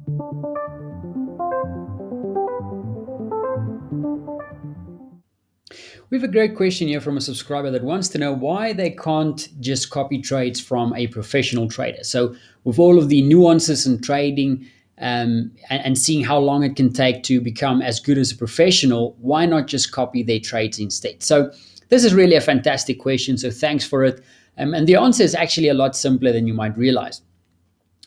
We have a great question here from a subscriber that wants to know why they can't just copy trades from a professional trader. So, with all of the nuances in trading and seeing how long it can take to become as good as a professional, why not just copy their trades instead? So, this is really a fantastic question. So, thanks for it. And the answer is actually a lot simpler than you might realize.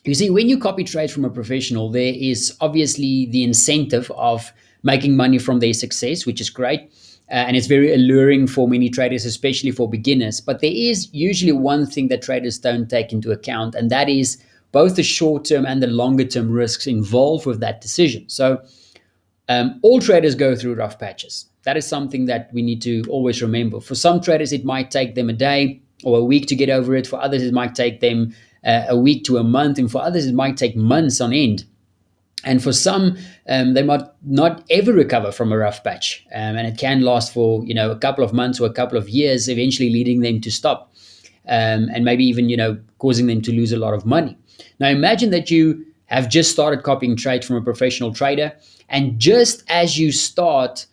You see, when you copy trades from a professional, there is obviously the incentive of making money from their success, which is great. And it's very alluring for many traders, especially for beginners. But there is usually one thing that traders don't take into account, and that is both the short term and the longer term risks involved with that decision. So, all traders go through rough patches. That is something that we need to always remember. For some traders, it might take them a day or a week to get over it. For others, it might take them a week to a month. And for others, it might take months on end. And for some, they might not ever recover from a rough patch. And it can last for, a couple of months or a couple of years, eventually leading them to stop. And maybe even, causing them to lose a lot of money. Now, imagine that you have just started copying trades from a professional trader. And just as you start,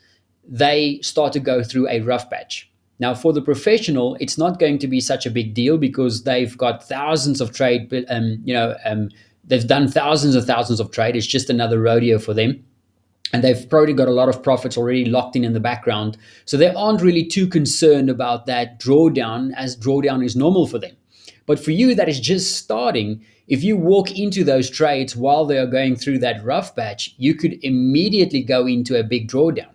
they start to go through a rough patch. Now, for the professional, it's not going to be such a big deal because they've got thousands of trade, they've done thousands of trade. It's just another rodeo for them. And they've probably got a lot of profits already locked in the background. So they aren't really too concerned about that drawdown, as drawdown is normal for them. But for you that is just starting, if you walk into those trades while they are going through that rough patch, you could immediately go into a big drawdown.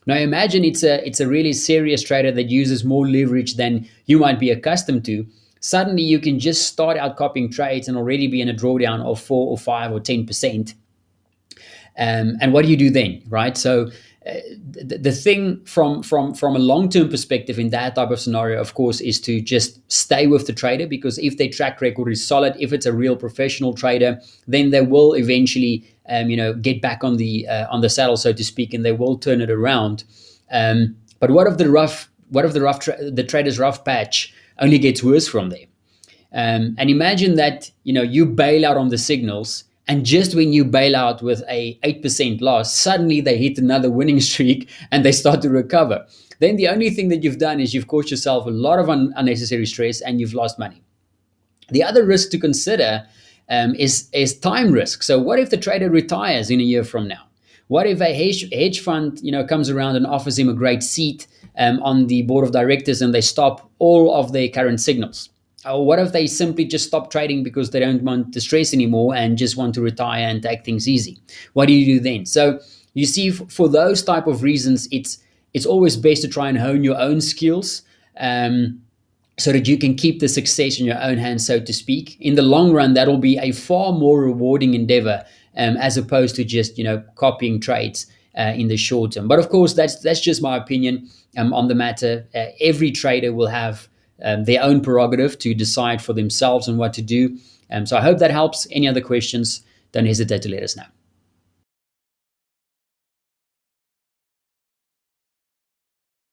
Now imagine it's a really serious trader that uses more leverage than you might be accustomed to. Suddenly you can just start out copying trades and already be in a drawdown of 4 or 5 or 10%. And what do you do then, right? So the thing from a long-term perspective in that type of scenario, of course, is to just stay with the trader, because if their track record is solid, if it's a real professional trader, then they will eventually get back on the saddle, so to speak, and they will turn it around. But what if the trader's rough patch only gets worse from there? And imagine that you bail out on the signals, and just when you bail out with a 8% loss, suddenly they hit another winning streak and they start to recover. Then the only thing that you've done is you've caused yourself a lot of unnecessary stress and you've lost money. The other risk to consider is time risk. So what if the trader retires in a year from now? What if a hedge fund comes around and offers him a great seat on the board of directors, and they stop all of their current signals? Or what if they simply just stop trading because they don't want the stress anymore and just want to retire and take things easy? What do you do then? So you see, for those type of reasons, it's always best to try and hone your own skills, so that you can keep the success in your own hands, so to speak. In the long run, that'll be a far more rewarding endeavor, as opposed to just copying trades in the short term. But of course, that's just my opinion on the matter. Every trader will have their own prerogative to decide for themselves on what to do. So I hope that helps. Any other questions, don't hesitate to let us know.